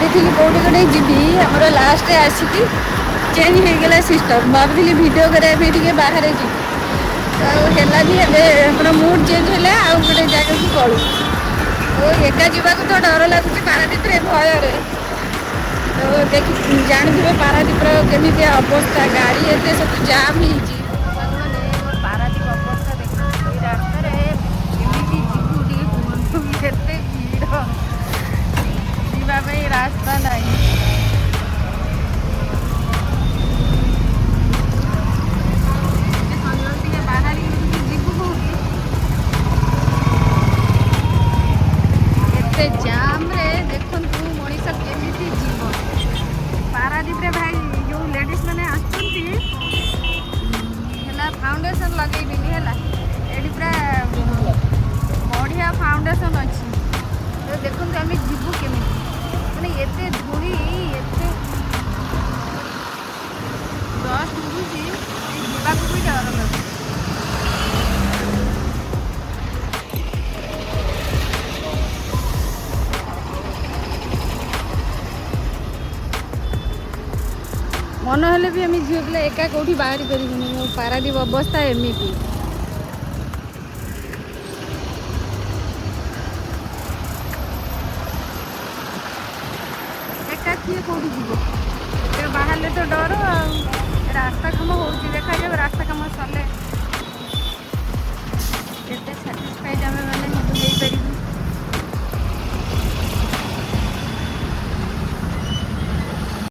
भाभी कौटी कटे जी आमर लास्ट आसिकी चेंज हो गला सिस्टम भाभी भिड करने बाहर जी है मुड चेंज है आउ गोटे जगह को पलू तो एका जावाक तो डर लगुच पारादीप भय तो देखी जानते पारादीप केमी अवस्था गाड़ी एत सब जाम हो पारादीप अवस्था देखिए रास्तार केमी जीवु टे कहतु केते भीड़ जावाई रास्ता नहीं बाहर जीवु कौटी एते जाम रे देखु मनीष केमी जीव पारादीप रे भाई जो लेडीज मैंने आसुँच फाउंडेशन लगेबी है ये पूरा बढ़िया फाउंडेशन अच्छी तो देखो आम जीवु केमी मैंने एते धूली एते डस्ट उड़ुची जावाक भी डर लगुच मन हेले भी आम झील पिला एका कौटी बाहरी करूँ पारादीप अवस्था एमती एका किए कौटी जीव बाहर तो डर आ